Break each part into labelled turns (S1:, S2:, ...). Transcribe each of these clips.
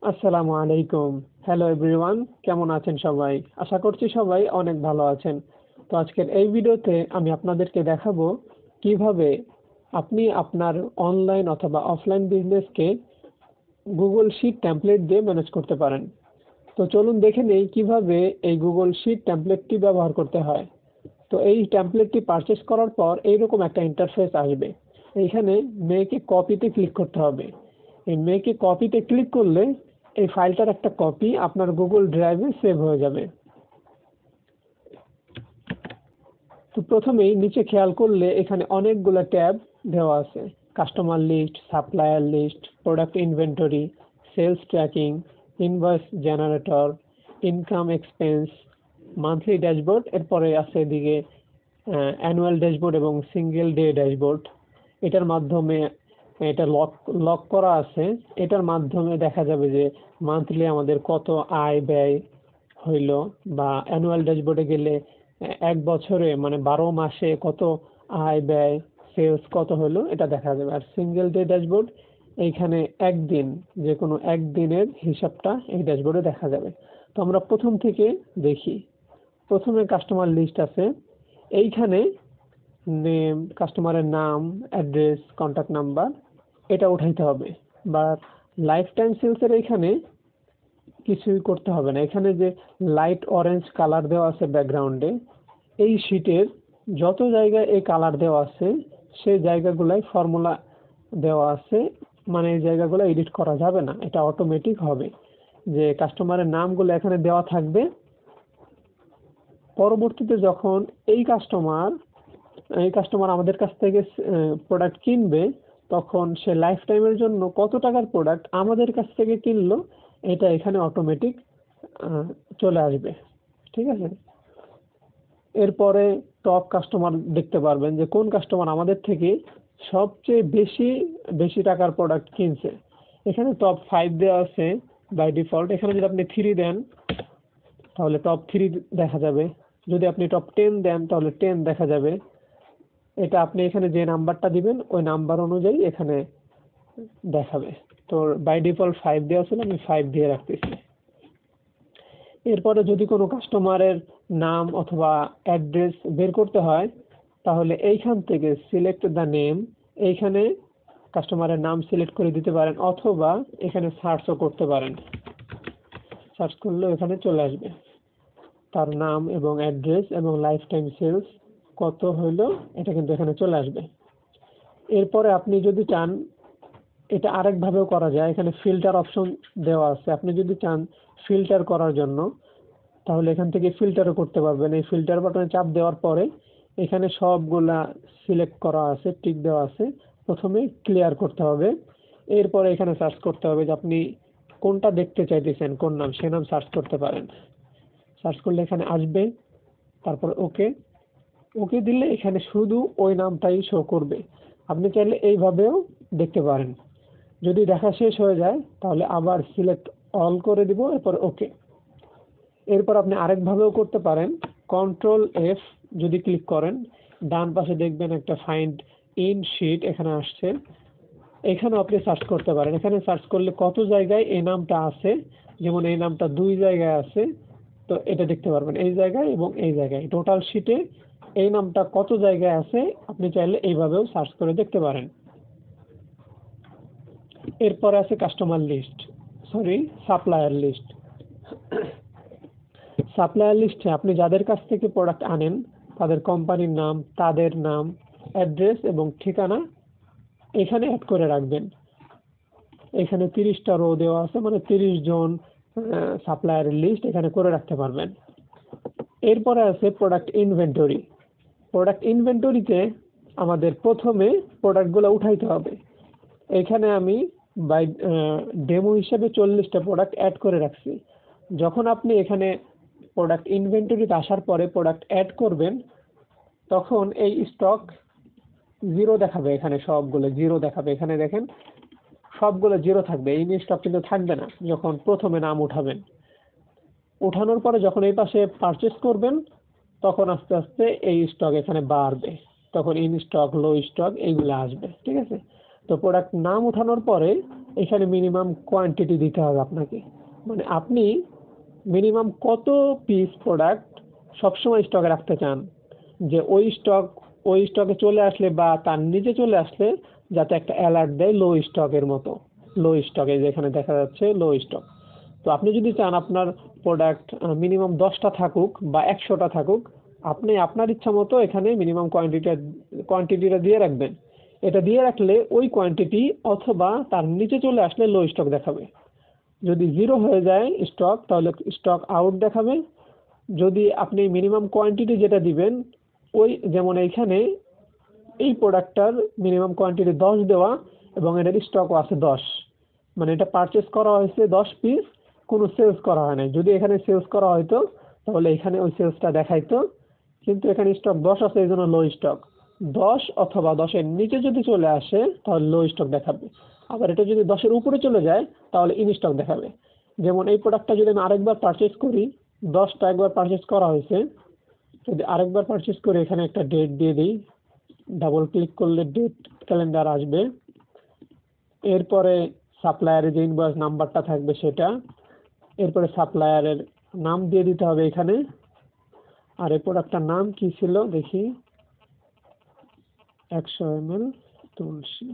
S1: আসসালামু আলাইকুম। Hello everyone, কেমন আছেন সবাই? আশা করছি সবাই অনেক ভালো আছেন। তো আজকের এই ভিডিওতে আমি আপনাদেরকে দেখাবো কিভাবে আপনি আপনার অনলাইন অথবা অফলাইন বিজনেসকে গুগল শিট টেমপ্লেট দিয়ে ম্যানেজ করতে পারেন। তো চলুন দেখে নেই কিভাবে এই গুগল শিট টেমপ্লেটটি ব্যবহার করতে হয়। তো এই টেমপ্লেটটি পারচেজ করার পর এইরকম একটা ইন্টারফেস আসবে। এইখানে মেক এ কপিতে ক্লিক করতে হবে। এই মেক এ কপিতে ক্লিক করলে এই ফাইলটার একটা কপি আপনার গুগল ড্রাইভে সেভ হয়ে যাবে। তো প্রথমেই নিচে খেয়াল করলে এখানে অনেকগুলো ট্যাব দেওয়া আছে। Customer list, supplier list, product inventory, sales tracking, invoice generator, income expense, monthly dashboard, এরপরে আছে এদিকে অ্যানুয়াল ড্যাশবোর্ড এবং সিঙ্গেল ডে ড্যাশবোর্ড। এটার মাধ্যমে এটা লক লক করা আছে। এটার মাধ্যমে দেখা যাবে যে মান্থলি আমাদের কত আয় ব্যয় হইল, বা অ্যানুয়াল ড্যাশবোর্ডে গেলে এক বছরে মানে 12 মাসে কত আয় ব্যয় সেলস কত হলো এটা দেখা যাবে। আর সিঙ্গেল ডে ড্যাশবোর্ড এইখানে একদিন, যে কোনো একদিনের হিসাবটা এই ড্যাশবোর্ডে দেখা যাবে। তো আমরা প্রথম থেকে দেখি। প্রথমে কাস্টমার লিস্ট আছে। এইখানে নেম, কাস্টমারের নাম, অ্যাড্রেস, কন্ট্যাক্ট নাম্বার এটা উঠাইতে হবে। বা লাইফ টাইম সেলসের এইখানে কিছুই করতে হবে না। এখানে যে লাইট অরেঞ্জ কালার দেওয়া আছে ব্যাকগ্রাউন্ডে, এই শীটের যত জায়গায় এই কালার দেওয়া আছে সেই জায়গাগুলাই ফর্মুলা দেওয়া আছে, মানে এই জায়গাগুলো এডিট করা যাবে না, এটা অটোমেটিক হবে। যে কাস্টমারের নামগুলো এখানে দেওয়া থাকবে। পরবর্তীতে যখন এই কাস্টমার আমাদের কাছ থেকে প্রোডাক্ট কিনবে, তখন সে লাইফ টাইমের জন্য কত টাকার প্রোডাক্ট আমাদের কাছ থেকে কিনলো এটা এখানে অটোমেটিক চলে আসবে। ঠিক আছে। এরপরে টপ কাস্টমার দেখতে পারবেন যে কোন কাস্টমার আমাদের থেকে সবচেয়ে বেশি বেশি টাকার প্রোডাক্ট কিনছে। এখানে টপ 5 দেওয়া আছে বাই ডিফল্ট। এখানে যদি আপনি 3 দেন তাহলে টপ 3 দেখা যাবে। যদি আপনি টপ 10 দেন তাহলে 10 দেখা যাবে। এটা আপনি এখানে যে নাম্বারটা দিবেন ওই নাম্বার অনুযায়ী এখানে দেখাবে। তো বাই ডিফল্ট 5 দেওয়া ছিল, আমি 5 দিয়ে রাখতেছি। এরপরে যদি কোনো কাস্টমারের নাম অথবা অ্যাড্রেস বের করতে হয় তাহলে এইখান থেকে সিলেক্ট দ্য নেম, এইখানে কাস্টমারের নাম সিলেক্ট করে দিতে পারেন, অথবা এখানে সার্চও করতে পারেন। সার্চ করলে এখানে চলে আসবে তার নাম এবং অ্যাড্রেস এবং লাইফ টাইম সেলস কত হইলো এটা কিন্তু এখানে চলে আসবে। এরপরে আপনি যদি চান এটা আরেকভাবেও করা যায়। এখানে ফিল্টার অপশন দেওয়া আছে। আপনি যদি চান ফিল্টার করার জন্য তাহলে এখান থেকে ফিল্টারও করতে পারবেন। এই ফিল্টার বাটনে চাপ দেওয়ার পরে এখানে সবগুলা সিলেক্ট করা আছে, টিক দেওয়া আছে। প্রথমে ক্লিয়ার করতে হবে। এরপরে এখানে সার্চ করতে হবে যে আপনি কোনটা দেখতে চাইতেছেন, কোন নাম, সে নাম সার্চ করতে পারেন। সার্চ করলে এখানে আসবে। তারপর ওকে ওকে দিলে এখানে শুধু ওই নামটাই শো করবে। আপনি চাইলে এইভাবেও দেখতে পারেন। যদি দেখা শেষ হয়ে যায় তাহলে আবার সিলেক্ট অল করে দিব, এরপর ওকে। এরপর আপনি আরেকভাবেও করতে পারেন। কন্ট্রোল এফ যদি ক্লিক করেন, ডান পাশে দেখবেন একটা ফাইন্ড ইন শিট এখানে আসছে। এখানে আপনি সার্চ করতে পারেন। এখানে সার্চ করলে কত জায়গায় এই নামটা আছে, যেমন এই নামটা 2 জায়গায় আছে, তো এটা দেখতে পারবেন এই জায়গায় এবং এই জায়গায়। টোটাল শিটে এই নামটা কত জায়গায় আছে আপনি চাইলে এইভাবেও সার্চ করে দেখতে পারেন। এরপরে আছে customer list, supplier list. Supplier লিস্টে আপনি যাদের কাছ থেকে প্রোডাক্ট আনেন তাদের কোম্পানির নাম, তাদের নাম, অ্যাড্রেস এবং ঠিকানা এখানে অ্যাড করে রাখবেন। এখানে 30টা রো দেওয়া আছে, মানে 30 জন সাপ্লায়ারের লিস্ট এখানে করে রাখতে পারবেন। এরপরে আছে প্রোডাক্ট ইনভেন্টরি। প্রোডাক্ট ইনভেন্টরিতে আমাদের প্রথমে প্রোডাক্টগুলো উঠাইতে হবে। এখানে আমি বাই ডেমো হিসেবে 40টা প্রোডাক্ট অ্যাড করে রাখছি। যখন আপনি এখানে প্রোডাক্ট ইনভেন্টরিতে আসার পরে প্রোডাক্ট অ্যাড করবেন তখন এই স্টক জিরো দেখাবে। এখানে সবগুলো জিরো দেখাবে। এখানে দেখেন সবগুলো জিরো থাকবে, এই স্টক কিন্তু থাকবে না যখন প্রথমে নাম উঠাবেন। উঠানোর পরে যখন এই পাশে পারচেস করবেন তখন আস্তে আস্তে এই স্টক এখানে বাড়বে, তখন ইন স্টক, লো স্টক এইগুলো আসবে। ঠিক আছে। তো তো প্রোডাক্ট নাম ওঠানোর পরে এখানে মিনিমাম কোয়ান্টিটি দিতে হবে আপনাকে, মানে আপনি মিনিমাম কত পিস প্রোডাক্ট সবসময় স্টকে রাখতে চান, যে ওই স্টকে চলে আসলে বা তার নিচে চলে আসলে যাতে একটা অ্যালার্ট দেয় লো স্টকের মতো, লো স্টকে যেখানে দেখা যাচ্ছে লো স্টক। তো আপনি যদি চান আপনার প্রোডাক্ট মিনিমাম 10টা থাকুক বা 100টা থাকুক, আপনি আপনার ইচ্ছা মতো এখানে মিনিমাম কোয়ান্টিটিটা দিয়ে রাখবেন। এটা দিয়ে রাখলে ওই কোয়ান্টিটি অথবা তার নিচে চলে আসলে লো স্টক দেখাবে। যদি 0 হয়ে যায় স্টক তাহলে স্টক আউট দেখাবে। যদি আপনি মিনিমাম কোয়ান্টিটি যেটা দিবেন, ওই যেমন এইখানে এই প্রোডাক্টটার মিনিমাম কোয়ান্টিটি 10 দেওয়া এবং এটার স্টকও আছে 10, মানে এটা পারচেস করা হয়েছে 10 পিস, কোনো সেলস করা হয় নাই। যদি এখানে সেলস করা হয়তো তাহলে এখানে ওই সেলসটা দেখাইতো, কিন্তু এখানে স্টক 10 আছে এই জন্য লো স্টক। 10 অথবা 10-এর নিচে যদি চলে আসে তাহলে লো স্টক দেখাবে। আবার এটা যদি 10-এর উপরে চলে যায় তাহলে ইন স্টক দেখাবে। যেমন এই প্রোডাক্টটা যদি আমি আরেকবার পারচেস করি, 10টা একবার পারচেস করা হয়েছে, যদি আরেকবার পারচেস করে এখানে একটা ডেট দিয়ে দিই, ডাবল ক্লিক করলে ডেট ক্যালেন্ডার আসবে। এরপরে সাপ্লায়ারের যে ইনভয়েস নাম্বারটা থাকবে সেটা, এরপরে সাপ্লায়ারের নাম দিয়ে দিতে হবে এখানে। আর এই প্রোডাক্টটার নাম কি ছিল দেখি, 100 ml তুলসী।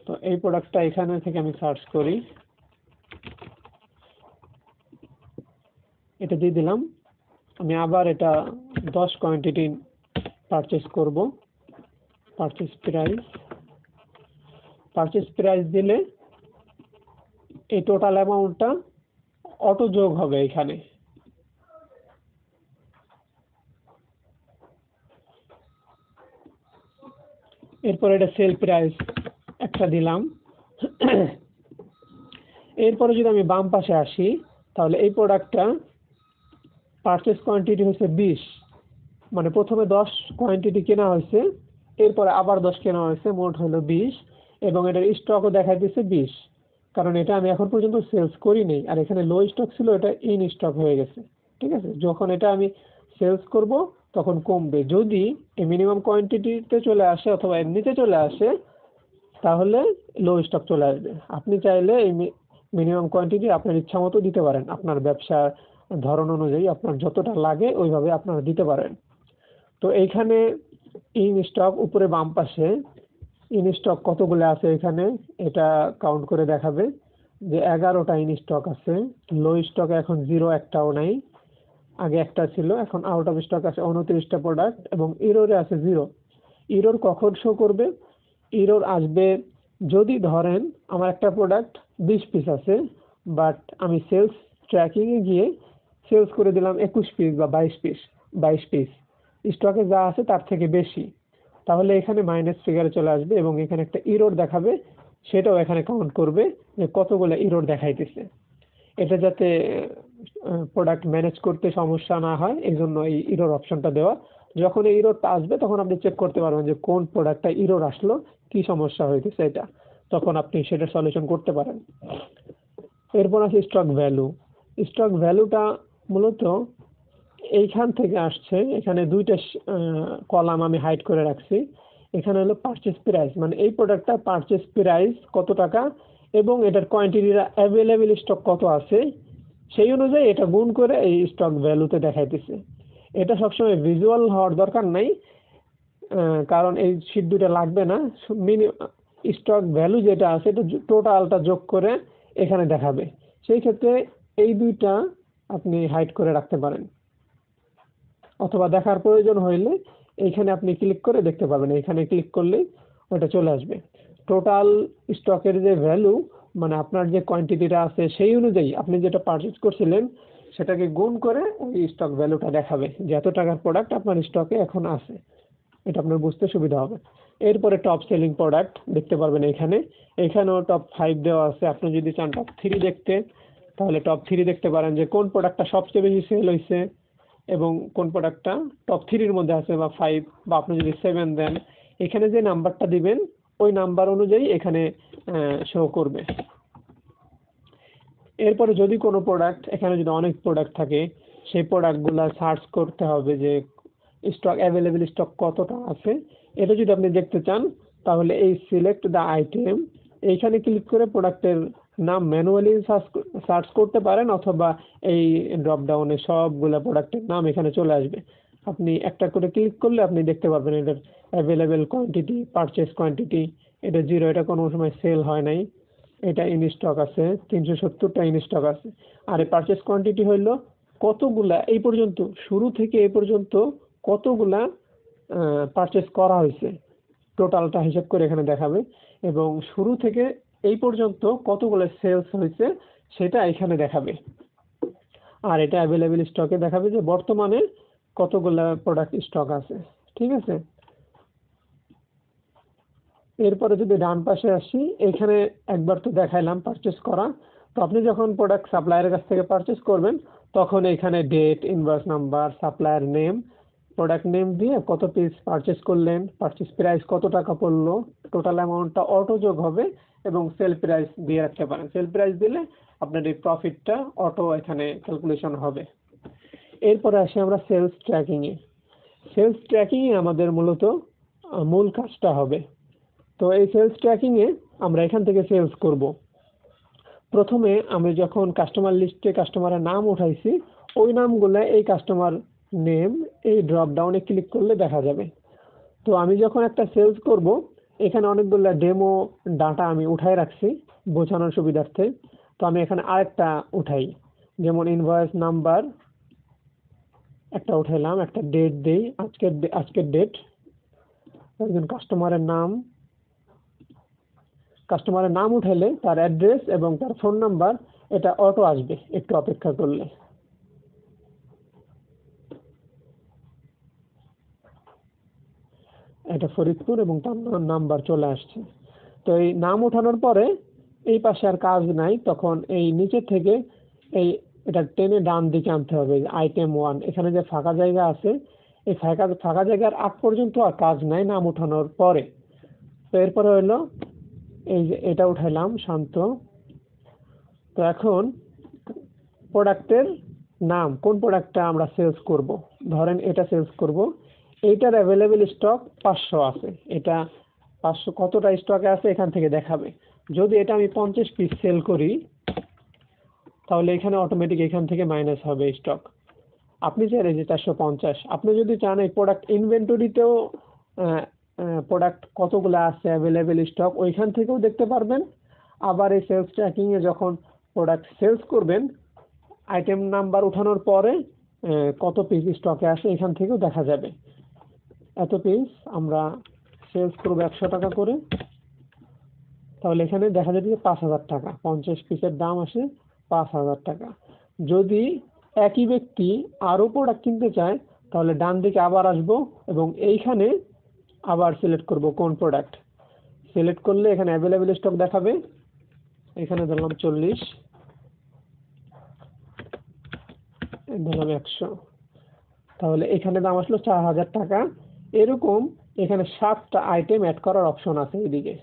S1: তো এই প্রোডাক্টটা এখানে থেকে আমি সার্চ করি, এটা দিয়ে দিলাম। আমি আবার এটা 10 কোয়ান্টিটি পারচেস করব। পারচেস প্রাইস দিলে এই টোটাল অ্যামাউন্টটা অটো যোগ হবে এখানে। এরপর এটা সেল প্রাইস একটা দিলাম। এরপরে যদি আমি বাম পাশে আসি তাহলে এই প্রোডাক্টটা পারচেস কোয়ান্টিটি হচ্ছে 20, মানে প্রথমে 10 কোয়ান্টিটি কেনা হয়েছে, এরপরে আবার 10 কেনা হয়েছে, মোট হলো 20, এবং এটার স্টকও দেখা দিচ্ছে 20, কারণ এটা আমি এখন পর্যন্ত সেলস করি নাই। আর এখানে লো স্টক ছিল, এটা ইন স্টক হয়ে গেছে। ঠিক আছে, যখন এটা আমি সেলস করব তখন কমবে। যদি এই মিনিমাম কোয়ান্টিটিতে চলে আসে অথবা এর নিচে চলে আসে তাহলে লো স্টক চলে আসবে। আপনি চাইলে এই মিনিমাম কোয়ান্টিটি আপনার ইচ্ছা মতো দিতে পারেন, আপনার ব্যবসার ধরন অনুযায়ী আপনার যতটা লাগে ওইভাবে আপনারা দিতে পারেন। তো এইখানে ইন স্টক উপরে বাম পাশে ইন স্টক কতগুলো আছে এখানে এটা কাউন্ট করে দেখাবে যে 11টা ইন স্টক আছে। লো স্টকে এখন 0 একটাও নাই, আগে একটা ছিল, এখন আউট অফ স্টক আছে 29টা প্রোডাক্ট এবং ইরোরে আছে 0। ইরোর কখন শো করবে? ইরোর আসবে যদি ধরেন আমার একটা প্রোডাক্ট 20 পিস আছে, বাট আমি সেলস ট্র্যাকিংয়ে গিয়ে সেলস করে দিলাম 21 পিস বা 22 পিস, স্টকে যা আছে তার থেকে বেশি, তাহলে এখানে মাইনাস ফিগারে চলে আসবে এবং এখানে একটা ইরোর দেখাবে, সেটাও এখানে কাউন্ট করবে যে কতগুলো ইরোর দেখাইতেছে। এটা যাতে প্রোডাক্ট ম্যানেজ করতে সমস্যা না হয় এই জন্য এই ইরোর অপশনটা দেওয়া। যখন এই ইরোরটা আসবে তখন আপনি চেক করতে পারবেন যে কোন প্রোডাক্টটা ইরোর আসলো, কি সমস্যা হয়েছে এটা, তখন আপনি সেটা সলিউশন করতে পারেন। এরপর আছে স্টক ভ্যালু। স্টক ভ্যালুটা মূলত এইখান থেকে আসছে, এখানে দুইটা কলাম আমি হাইড করে রাখছি। এখানে হলো পারচেস প্রাইস, মানে এই প্রোডাক্টটা পারচেস প্রাইস কত টাকা এবং এটার কোয়ান্টিটিটা অ্যাভেলেবেল স্টক কত আছে সেই অনুযায়ী এটা গুণ করে এই স্টক ভ্যালুতে দেখাইতেছে। এটা সবসময় ভিজুয়াল হওয়ার দরকার নাই, কারণ এই শীট দুটো লাগবে না। স্টক ভ্যালু যেটা আছে এটা টোটালটা যোগ করে এখানে দেখাবে। সেই ক্ষেত্রে এই দুইটা আপনি হাইড করে রাখতে পারেন, অথবা দেখার প্রয়োজন হইলে এইখানে আপনি ক্লিক করে দেখতে পাবেন। এখানে ক্লিক করলে ওটা চলে আসবে। টোটাল স্টকের যে ভ্যালু, মানে আপনার যে কোয়ান্টিটিটা আছে সেই অনুযায়ী আপনি যেটা পারচেজ করছিলেন সেটাকে গুণ করে ওই স্টক ভ্যালুটা দেখাবে যে এত টাকার প্রোডাক্ট আপনার স্টকে এখন আছে। এটা আপনার বুঝতে সুবিধা হবে। এরপরে টপ সেলিং প্রোডাক্ট দেখতে পারবেন এখানেও টপ 5 দেওয়া আছে। আপনি যদি চান টপ 3 দেখতে তাহলে টপ 3 দেখতে পারেন যে কোন প্রোডাক্টটা সবচেয়ে বেশি সেল হয়েছে এবং কোন প্রোডাক্টটা টপ 3-র মধ্যে আছে বা 5, বা আপনি যদি 7 দেন এখানে যে নাম্বারটা দিবেন ওই নাম্বার অনুযায়ী এখানে শো করবে। এরপরে যদি কোনো প্রোডাক্ট, এখানে যদি অনেক প্রোডাক্ট থাকে সেই প্রোডাক্টগুলো সার্চ করতে হবে যে স্টক অ্যাভেলেবেল স্টক কতটা আছে। এটা যদি আপনি দেখতে চান তাহলে এই সিলেক্ট দ্য আইটেম এইখানে ক্লিক করে প্রোডাক্টের নাম ম্যানুয়ালি সার্চ করতে পারেন, অথবা এই ড্রপ ডাউনে সবগুলা প্রোডাক্টের নাম এখানে চলে আসবে। আপনি একটা করে ক্লিক করলে আপনি দেখতে পারবেন এটার অ্যাভেলেবেল কোয়ান্টিটি, পারচেস কোয়ান্টিটি, এটা 0, এটা কোনো সময় সেল হয় নাই, এটা ইন স্টক আছে, 370টা ইন স্টক আছে। আর এই পারচেস কোয়ান্টিটি হইল কতগুলা এই পর্যন্ত, শুরু থেকে এই পর্যন্ত কতগুলা পারচেস করা হয়েছে, টোটালটা হিসাব করে এখানে দেখাবে, এবং শুরু থেকে এই পর্যন্ত কতগুলো সেলস হয়েছে সেটা এখানে দেখাবে। আর এটা অ্যাভেলেবেল স্টকে দেখাবে যে বর্তমানে কতগুলা প্রোডাক্ট স্টক আছে। ঠিক আছে, এরপরে যদি ডান পাশে আসি, এখানে একবার তো দেখাইলাম পারচেস করা। তো আপনি যখন প্রোডাক্ট সাপ্লায়ারের কাছ থেকে পারচেস করবেন তখন এখানে date, invoice number, supplier name, product name দিয়ে কত পিস পারচেস করলেন, পারচেস প্রাইস কত টাকা পড়লো, টোটাল অ্যামাউন্টটা অটো যোগ হবে, এবং সেল প্রাইস দিয়ে রাখতে পারেন। সেল প্রাইস দিলে আপনার এই প্রফিটটা অটো এখানে ক্যালকুলেশন হবে। এরপরে আসি আমরা সেলস ট্র্যাকিংয়ে। সেলস ট্র্যাকিংয়ে আমাদের মূলত মূল কাজটা হবে। তো এই সেলস ট্র্যাকিংয়ে আমরা এখান থেকে সেলস করব। প্রথমে আমি যখন কাস্টমার লিস্টে কাস্টমারের নাম উঠাইছি ওই নামগুলো এই কাস্টমার নেম এই ড্রপ ডাউনে ক্লিক করলে দেখা যাবে। তো আমি যখন একটা সেলস করব এখানে অনেকগুলো ডেমো ডাটা আমি উঠাই রাখছি বোঝানোর সুবিধার্থে। তো আমি এখানে আরেকটা উঠাই, যেমন ইনভয়েস নাম্বার একটা উঠাইলাম, একটা ডেট দেই, আজকের ডেট, একজন কাস্টমারের নাম উঠাইলে তার অ্যাড্রেস এবং তার ফোন নাম্বার এটা অটো আসবে, একটু অপেক্ষা করলে। এটা ফরিদপুর এবং তার নাম্বার চলে আসছে। তো এই নাম ওঠানোর পরে এই পাশে আর কাজ নাই, তখন এই নিচে থেকে এই এটা টেনে ডান দিকে আনতে হবে। আইটেম 1 এখানে যে ফাঁকা জায়গা আছে এই ফাঁকা জায়গার আগ পর্যন্ত আর কাজ নাই নাম ওঠানোর পরে। তো এরপরে হলো এই যে এটা উঠাইলাম শান্ত। তো এখন প্রোডাক্টের নাম, কোন প্রোডাক্টটা আমরা সেলস করব, ধরেন এটা সেলস করব, এইটার অ্যাভেলেবেল স্টক 500 আছে, এটা 500 কতটা স্টকে আছে এখান থেকে দেখাবে। যদি এটা আমি 50 পিস সেল করি তাহলে এখানে অটোমেটিক এখান থেকে মাইনাস হবে স্টক। আপনি চাইলে যে 450, আপনি যদি চান এই প্রোডাক্ট ইনভেন্টরিতেও প্রোডাক্ট কতগুলো আছে অ্যাভেলেবেল স্টক ওইখান থেকেও দেখতে পারবেন। আবার এই সেলস ট্র্যাকিংয়ে যখন প্রোডাক্ট সেলস করবেন আইটেম নাম্বার উঠানোর পরে কত পিস স্টকে আসে এখান থেকেও দেখা যাবে। এত পিস আমরা সেলস করবো 100 টাকা করে, তাহলে এখানে দেখা যাবে যে 5000 টাকা, 50 পিসের দাম আসে 5000 টাকা। যদি একই ব্যক্তি আরও প্রোডাক্ট কিনতে চায় তাহলে ডান দিকে আবার আসবো এবং এইখানে আবার সিলেক্ট করব কোন প্রোডাক্ট। সিলেক্ট করলে এখানে অ্যাভেলেবেল স্টক দেখাবে, এখানে ধরলাম 40, ধরলাম 100, তাহলে এখানে দাম আসলো 4000 টাকা। এরকম এখানে 7টা আইটেম অ্যাড করার অপশন আছে এদিকে।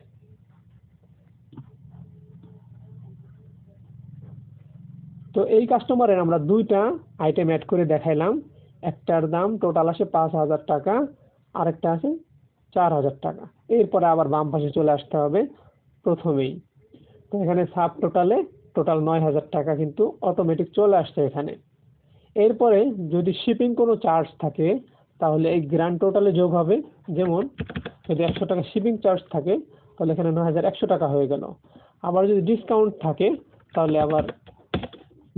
S1: তো এই কাস্টমারের আমরা 2টা আইটেম অ্যাড করে দেখাইলাম, একটার দাম টোটাল আসে 5000 টাকা, আরেকটা আছে 4000 টাকা। এরপরে আবার বাম পাশে চলে আসতে হবে প্রথমেই। তো এখানে সাব টোটাল 9000 টাকা কিন্তু অটোমেটিক চলে আসছে এখানে। এরপরে যদি শিপিং কোনো চার্জ থাকে তাহলে এই গ্র্যান্ড টোটালে যোগ হবে। যেমন যদি 100 টাকা শিপিং চার্জ থাকে তাহলে এখানে 9100 টাকা হয়ে গেল। আবার যদি ডিসকাউন্ট থাকে তাহলে আবার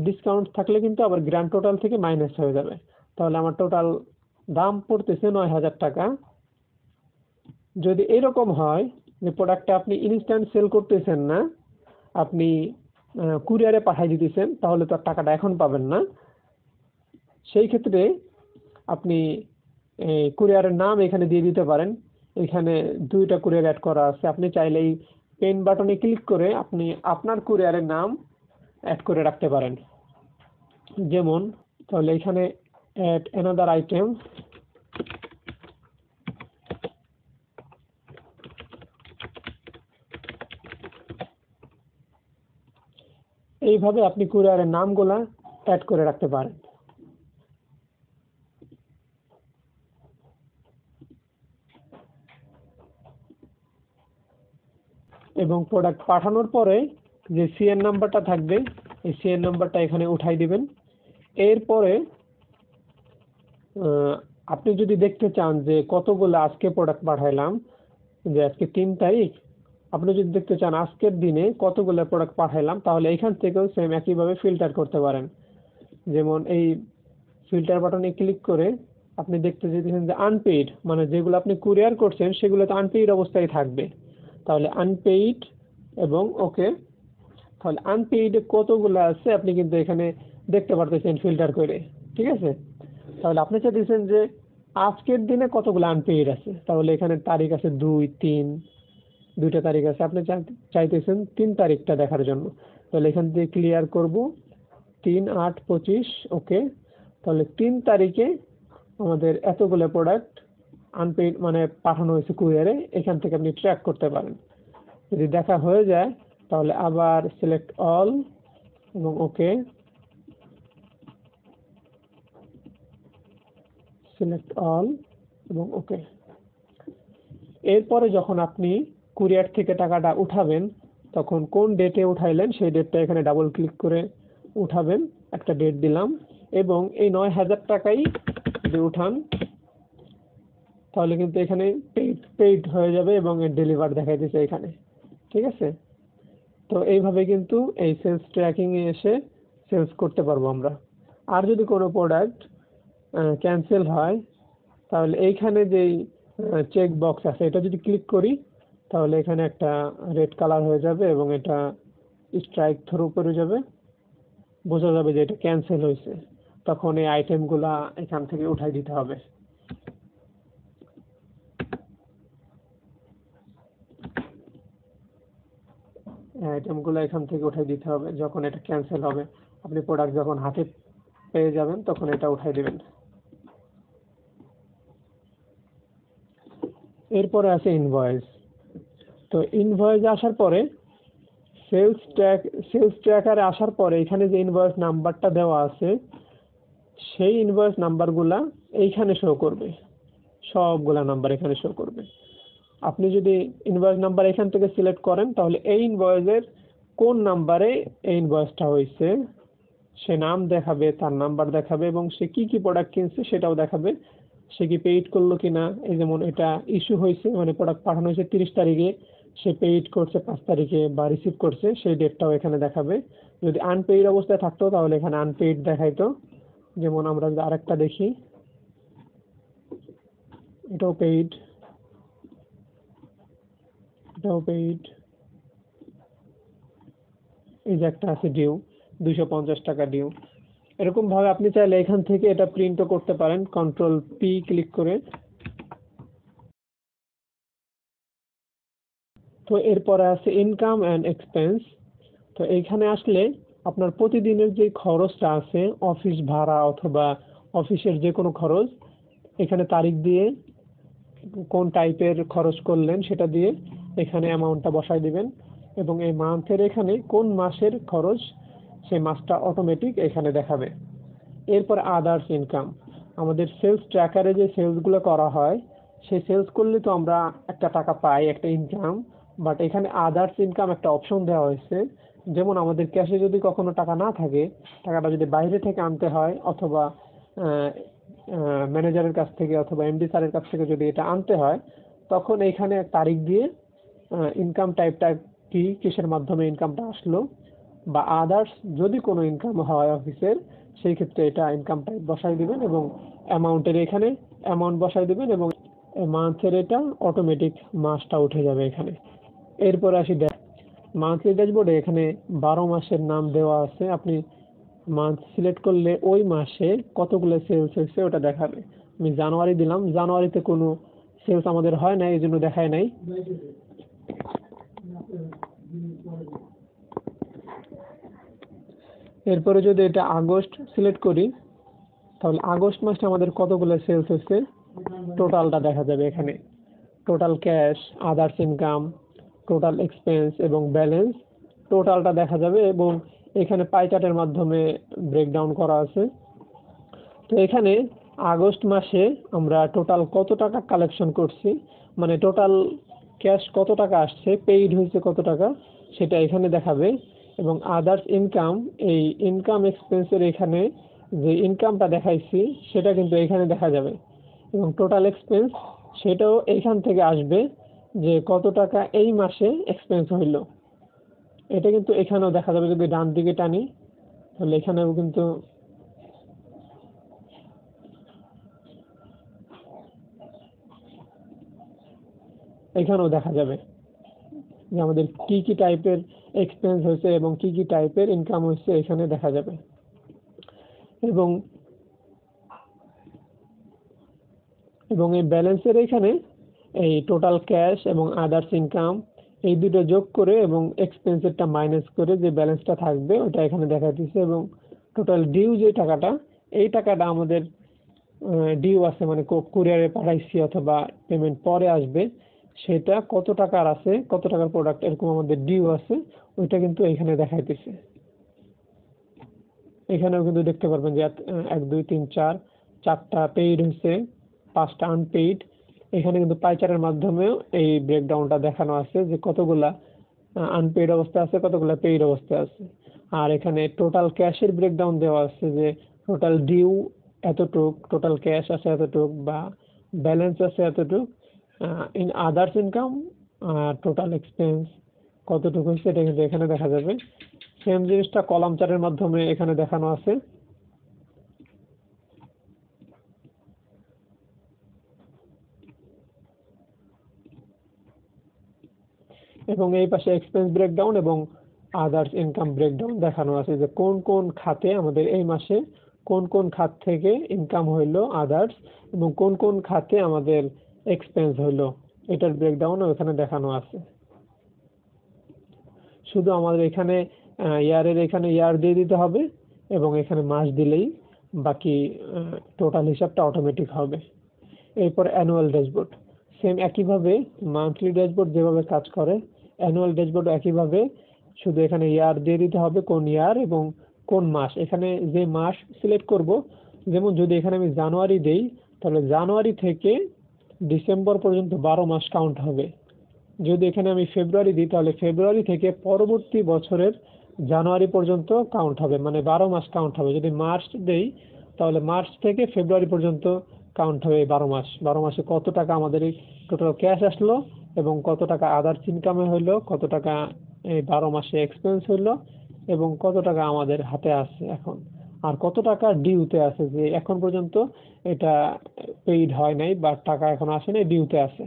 S1: ডিসকাউন্ট থাকলে কিন্তু আবার গ্র্যান্ড টোটাল থেকে মাইনাস হয়ে যাবে, তাহলে আমার টোটাল দাম পড়তেছে 9000 টাকা। যদি এরকম হয় যে প্রোডাক্টটা আপনি ইনস্ট্যান্ট সেল করতেছেন না, আপনি কুরিয়ারে পাঠিয়ে দিতেছেন, তাহলে তো টাকাটা এখন পাবেন না। সেই ক্ষেত্রে আপনি কুরিয়ারের নাম এখানে দিয়ে দিতে পারেন। এখানে 2টা কুরিয়ার অ্যাড করা আছে, আপনি চাইলে এই পেন বাটনে ক্লিক করে আপনি আপনার কুরিয়ারের নাম অ্যাড করে রাখতে পারেন। যেমন তাহলে এখানে অ্যাড অ্যানাদার আইটেম, এইভাবে আপনি কুরিয়ারের নামগুলা অ্যাড করে রাখতে পারেন। এবং প্রোডাক্ট পাঠানোর পরে যে সিএন নাম্বারটা থাকবে এই সিএন নাম্বারটা এখানে উঠাই দিবেন। এরপরে আপনি যদি দেখতে চান যে কতগুলো আজকে প্রোডাক্ট পাঠাইলাম, যে আজকে 3 তারিখ, আপনি যদি দেখতে চান আজকের দিনে কতগুলো প্রোডাক্ট পাঠাইলাম, তাহলে এখান থেকেও সেম একইভাবে ফিল্টার করতে পারেন। যেমন এই ফিল্টার বাটনে ক্লিক করে আপনি দেখতে চাইছেন যে আনপেইড, মানে যেগুলো আপনি কুরিয়ার করছেন সেগুলো তো আনপেইড অবস্থায় থাকবে, তাহলে আনপেইড এবং ওকে। তাহলে আনপেইডে কতগুলো আছে আপনি কিন্তু এখানে দেখতে পারতেছেন ফিল্টার করে, ঠিক আছে। তাহলে আপনি চাইতেছেন যে আজকের দিনে কতগুলো আনপেইড আছে, তাহলে এখানে তারিখ আছে 2, 3, 2টা তারিখ আছে, আপনি চাইতেছেন 3 তারিখটা দেখার জন্য, তাহলে এখান থেকে ক্লিয়ার করব 3/8/25 ওকে। তাহলে 3 তারিখে আমাদের এতগুলো প্রোডাক্ট আনপেইড মানে পাঠানো হয়েছে কুরিয়ারে, এখান থেকে আপনি ট্র্যাক করতে পারেন। যদি দেখা হয়ে যায় তাহলে আবার সিলেক্ট অল এবং ওকে, সিলেক্ট অল এবং ওকে। এরপরে যখন আপনি কুরিয়ার থেকে টাকাটা উঠাবেন তখন কোন ডেটে উঠাইলেন সেই ডেটটা এখানে ডাবল ক্লিক করে উঠাবেন, একটা ডেট দিলাম, এবং এই 9,000 টাকাই যদি উঠান তাহলে কিন্তু এখানে পেইড হয়ে যাবে এবং এর ডেলিভার দেখাই দিচ্ছে এখানে, ঠিক আছে। তো এইভাবে কিন্তু এই সেলস ট্র্যাকিং এ এসে সেলস করতে পারবো আমরা। আর যদি কোনো প্রোডাক্ট ক্যান্সেল হয় তাহলে এইখানে যেই চেক বক্স আছে এটা যদি ক্লিক করি তাহলে এখানে একটা রেড কালার হয়ে যাবে এবং এটা স্ট্রাইক থ্রু করে যাবে, বোঝা যাবে যে এটা ক্যান্সেল হয়েছে। তখন এই আইটেমগুলা এখান থেকে উঠাই দিতে হবে। আইটেমগুলো এখান থেকে উঠাই দিতে হবে যখন এটা ক্যান্সেল হবে। আপনি প্রোডাক্ট যখন হাতে পেয়ে যাবেন তখন এটা উঠাই দিবেন। এরপরে আছে ইনভয়েস। তো ইনভয়েস আসার পরে সেলস ট্র্যাকারে আসার পরে এখানে যে ইনভয়েস নাম্বারটা দেওয়া আছে সেই ইনভয়েস নাম্বারগুলা এইখানে শো করবে, সবগুলা নাম্বার এখানে শো করবে। আপনি যদি ইনভয়েস নাম্বার এখান থেকে সিলেক্ট করেন তাহলে এই ইনভয়েসের কোন নাম্বারে এই ইনভয়েসটা হয়েছে সে নাম দেখাবে, তার নাম্বার দেখাবে এবং সে কি কি প্রোডাক্ট কিনছে সেটাও দেখাবে, সে কি পেইড করলো কিনা। এই যেমন এটা ইস্যু হয়েছে মানে প্রোডাক্ট পাঠানো হয়েছে 30 তারিখে, সে পেইড করছে 5 তারিখে বা রিসিভ করছে সেই ডেটটাও এখানে দেখাবে। যদি আনপেইড অবস্থায় থাকতো তাহলে এখানে আনপেইড দেখাইতো। যেমন আমরা যদি আরেকটা দেখি, এটাও পেইড, এটাও পেইড, এই যে একটা আছে ডিউ 250 টাকা ডিউ। এরকম ভাবে আপনি চাইলে এখান থেকে এটা প্রিন্টও করতে পারেন কন্ট্রোল পি ক্লিক করে। তো এরপরে আছে ইনকাম অ্যান্ড এক্সপেন্স। তো এইখানে আসলে আপনার প্রতিদিনের যে খরচটা আছে অফিস ভাড়া অথবা অফিসের যে কোনো খরচ, এখানে তারিখ দিয়ে কোন টাইপের খরচ করলেন সেটা দিয়ে এখানে অ্যামাউন্টটা বসাই দিবেন এবং এই মান্থের এখানে কোন মাসের খরচ সেই মাসটা অটোমেটিক এখানে দেখাবে। এরপর আদার্স ইনকাম, আমাদের সেলস ট্র্যাকারে যে সেলসগুলো করা হয় সেই সেলস করলে তো আমরা একটা টাকা পাই, একটা ইনকাম, বাট এখানে আদার্স ইনকাম একটা অপশন দেওয়া হয়েছে। যেমন আমাদের ক্যাশে যদি কখনো টাকা না থাকে, টাকাটা যদি বাইরে থেকে আনতে হয় অথবা ম্যানেজারের কাছ থেকে অথবা এমডি স্যারের কাছ থেকে যদি এটা আনতে হয় তখন এইখানে তারিখ দিয়ে ইনকাম টাইপটা কি, কিসের মাধ্যমে ইনকামটা আসলো, বা আদার্স যদি কোনো ইনকাম হয় অফিসের সেই ক্ষেত্রে এটা ইনকাম টাইপ বসাই দিবেন এবং অ্যামাউন্টের এখানে অ্যামাউন্ট বসাই দিবেন এবং মান্থের এটা অটোমেটিক মাসটা উঠে যাবে এখানে। এরপর আসি মান্থলি ড্যাশবোর্ডে, এখানে 12 মাসের নাম দেওয়া আছে। আপনি মান্থ সিলেক্ট করলে ওই মাসে কতগুলো সেলস হয়েছে ওটা দেখাবে। আমি জানুয়ারি দিলাম, জানুয়ারিতে কোনো সেলস আমাদের হয় নাই এই জন্য দেখায় নাই। এরপরে যদি এটা আগস্ট সিলেক্ট করি তাহলে আগস্ট মাসে আমাদের কতগুলো সেলস হয়েছে টোটালটা দেখা যাবে এখানে। Total cash, others income, total expense এবং ব্যালেন্স টোটালটা দেখা যাবে এবং এখানে পাই চার্টের মাধ্যমে ব্রেকডাউন করা আছে। তো এখানে আগস্ট মাসে আমরা টোটাল কত টাকা কালেকশন করছি, মানে টোটাল ক্যাশ কত টাকা আসছে, পেইড হয়েছে কত টাকা সেটা এখানে দেখাবে। এবং আদার্স ইনকাম, এই ইনকাম এক্সপেন্সের এখানে যে ইনকামটা দেখাইছি সেটা কিন্তু এখানে দেখা যাবে। এবং টোটাল এক্সপেন্স সেটাও এইখান থেকে আসবে যে কত টাকা এই মাসে এক্সপেন্স হইল, এটা কিন্তু এখানেও দেখা যাবে। যদি ডান দিকে টানি তাহলে এখানেও কিন্তু এখানেও দেখা যাবে যে আমাদের কি কি টাইপের এক্সপেন্স হয়েছে এবং কি কি টাইপের ইনকাম হয়েছে এখানে দেখা যাবে। এবং এবং এই ব্যালেন্সের এখানে এই টোটাল ক্যাশ এবং আদার্স ইনকাম এই দুটো যোগ করে এবং এক্সপেন্সেরটা মাইনাস করে যে ব্যালেন্সটা থাকবে ওটা এখানে দেখা দিচ্ছে। এবং টোটাল ডিউ যে টাকাটা, এই টাকাটা আমাদের ডিউ আছে মানে কুরিয়ারে পাঠাইছি অথবা পেমেন্ট পরে আসবে, সেটা কত টাকার আছে, কত টাকার প্রোডাক্ট এরকম আমাদের ডিউ আছে, ওইটা কিন্তু এখানে দেখাইতেছে। এখানেও কিন্তু দেখতে পারবেন যে 1 2 3 4 চারটা পেইড হয়েছে, 5টা আনপেইড। এখানে কিন্তু পাই চার্টের মাধ্যমেও এই ব্রেকডাউনটা দেখানো আছে যে কতগুলা আনপেইড অবস্থায় আছে, কতগুলা পেইড অবস্থায় আছে। আর এখানে টোটাল ক্যাশের ব্রেকডাউন দেওয়া আছে যে টোটাল ডিউ এতটুক, টোটাল ক্যাশ আছে এতটুক বা ব্যালেন্স আছে এতটুক, in others income total expense কতটুকু হয়েছে এটা কিন্তু এখানে দেখা যাবে। সেম জিনিসটা কলাম চার্টের মাধ্যমে এখানে দেখানো আছে। এবং এই পাশে এক্সপেন্স ব্রেকডাউন এবং আদার্স ইনকাম ব্রেকডাউন দেখানো আছে যে কোন কোন খাতে আমাদের এই মাসে কোন কোন খাত থেকে ইনকাম হইলো আদার্স এবং কোন কোন খাতে আমাদের এক্সপেন্স হইলো, এটার ব্রেকডাউনও এখানে দেখানো আছে। শুধু আমাদের এখানে ইয়ারের এখানে ইয়ার দিয়ে দিতে হবে এবং এখানে মাস দিলেই বাকি টোটাল হিসাবটা অটোমেটিক হবে। এরপর অ্যানুয়াল ড্যাশবোর্ড, সেম একইভাবে মান্থলি ড্যাশবোর্ড যেভাবে কাজ করে অ্যানুয়াল ড্যাশবোর্ড একইভাবে, শুধু এখানে ইয়ার দিয়ে দিতে হবে কোন ইয়ার এবং কোন মাস। এখানে যে মাস সিলেক্ট করব, যেমন যদি এখানে আমি জানুয়ারি দেই তাহলে জানুয়ারি থেকে ডিসেম্বর পর্যন্ত 12 মাস কাউন্ট হবে। যদি এখানে আমি ফেব্রুয়ারি দিই তাহলে ফেব্রুয়ারি থেকে পরবর্তী বছরের জানুয়ারি পর্যন্ত কাউন্ট হবে, মানে 12 মাস কাউন্ট হবে। যদি মার্চ দেই তাহলে মার্চ থেকে ফেব্রুয়ারি পর্যন্ত কাউন্ট হবে 12 মাস। 12 মাসে কত টাকা আমাদের এই টোটাল ক্যাশ আসলো এবং কত টাকা আদার্স ইনকামে হইলো, কত টাকা এই 12 মাসে এক্সপেন্স হইলো এবং কত টাকা আমাদের হাতে আছে এখন, আর কত টাকা ডিউতে আছে যে এখন পর্যন্ত এটা পেইড হয় নাই বা টাকা এখন আসে নাই, ডিউতে আছে।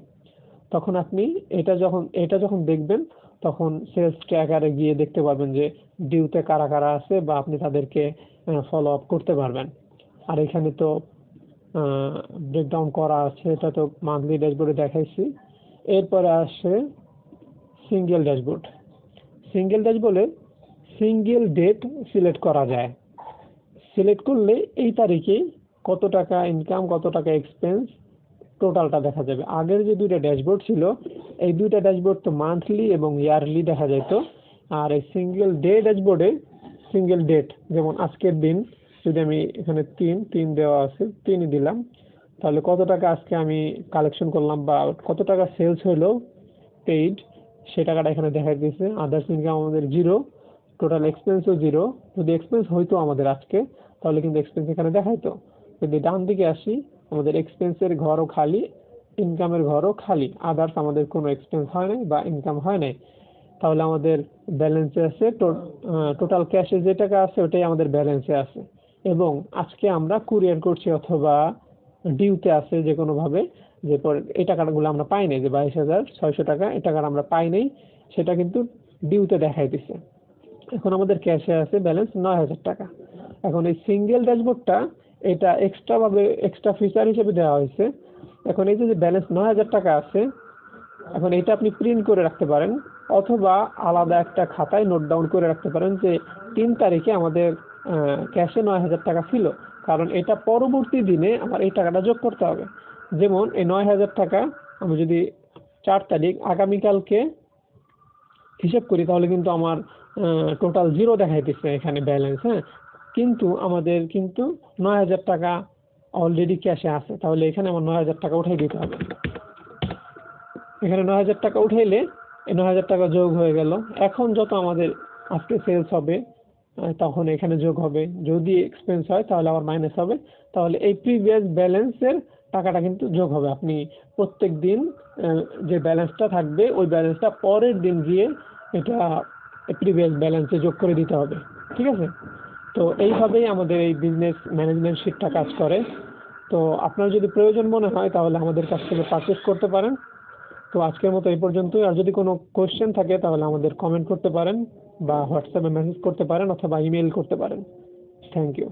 S1: তখন আপনি এটা যখন দেখবেন তখন সেলস ট্র্যাকারে গিয়ে দেখতে পারবেন যে ডিউতে কারা কারা আছে বা আপনি তাদেরকে ফলো আপ করতে পারবেন। আর এখানে তো ব্রেকডাউন করা আছে, এটা তো মান্থলি ড্যাশবোর্ডে দেখাইছি। এরপরে আসে সিঙ্গেল ড্যাশবোর্ড। সিঙ্গেল ড্যাশবোর্ডে সিঙ্গেল ডেট সিলেক্ট করা যায়। সিলেক্ট করলে এই তারিখে কত টাকা ইনকাম, কত টাকা এক্সপেন্স টোটালটা দেখা যাবে। আগের যে দুইটা ড্যাশবোর্ড ছিল এই দুইটা ড্যাশবোর্ড তো মান্থলি এবং ইয়ারলি দেখা যেত, আর এই সিঙ্গেল ডে ড্যাশবোর্ডে সিঙ্গেল ডেট, যেমন আজকের দিন যদি আমি এখানে 3 দেওয়া আছে 3ই দিলাম, তাহলে কত টাকা আজকে আমি কালেকশন করলাম বা কত টাকা সেলস হলো পেইড সে টাকাটা এখানে দেখা দিয়েছে। আদার্স ইনকাম আমাদের 0, টোটাল এক্সপেন্সও 0। যদি এক্সপেন্স হইতো আমাদের আজকে তাহলে কিন্তু এক্সপেন্স এখানে দেখাইতো। যদি ডান দিকে আসি আমাদের এক্সপেন্সের ঘরও খালি, ইনকামের ঘরও খালি, আদার্স আমাদের কোনো এক্সপেন্স হয় নাই বা ইনকাম হয় নাই। তাহলে আমাদের ব্যালেন্সে আছে টোটাল ক্যাশে যে টাকা আছে ওটাই আমাদের ব্যালেন্সে আছে। এবং আজকে আমরা কুরিয়ার করছি অথবা ডিউতে আছে যে কোনোভাবে, যে এই টাকাগুলো আমরা পাই নাই, যে 22,600 টাকা এই টাকাটা আমরা পাই নাই, সেটা কিন্তু ডিউতে দেখাই দিচ্ছে। এখন আমাদের ক্যাশে আছে ব্যালেন্স 9,000 টাকা। এখন এই সিঙ্গেল ড্যাশবোর্ডটা এটা এক্সট্রা ফিচার হিসেবে দেওয়া হয়েছে। এখন এই যে ব্যালেন্স 9,000 টাকা আছে, এখন এটা আপনি প্রিন্ট করে রাখতে পারেন অথবা আলাদা একটা খাতায় নোট ডাউন করে রাখতে পারেন যে 3 তারিখে আমাদের ক্যাশে 9,000 টাকা ছিল, কারণ এটা পরবর্তী দিনে আমার এই টাকাটা যোগ করতে হবে। যেমন এই 9,000 টাকা আমি যদি 4 তারিখ আগামীকালকে হিসাব করি তাহলে কিন্তু আমার টোটাল 0 দেখাইতেছে এখানে ব্যালেন্স, হ্যাঁ, কিন্তু আমাদের কিন্তু 9,000 টাকা অলরেডি ক্যাশে আছে, তাহলে এখানে আমার 9,000 টাকা উঠাই দিতে হবে। এখানে 9,000 টাকা উঠাইলে এই 9,000 টাকা যোগ হয়ে গেল। এখন যত আমাদের আজকে সেলস হবে তখন এখানে যোগ হবে, যদি এক্সপেন্স হয় তাহলে আবার মাইনাস হবে। তাহলে এই প্রিভিয়াস ব্যালেন্সের টাকাটা কিন্তু যোগ হবে। আপনি প্রত্যেক দিন যে ব্যালেন্সটা থাকবে ওই ব্যালেন্সটা পরের দিন গিয়ে এটা প্রিভিয়াস ব্যালেন্সে যোগ করে দিতে হবে, ঠিক আছে? তো এইভাবেই আমাদের এই বিজনেস ম্যানেজমেন্ট শিটটা কাজ করে। তো আপনার যদি প্রয়োজন মনে হয় তাহলে আমাদের কাছ থেকে পারচেস করতে পারেন। তো আজকের মতো এই পর্যন্তই। আর যদি কোনো কোয়েশ্চেন থাকে তাহলে আমাদের কমেন্ট করতে পারেন বা হোয়াটসঅ্যাপে মেসেজ করতে পারেন অথবা ইমেল করতে পারেন। Thank you.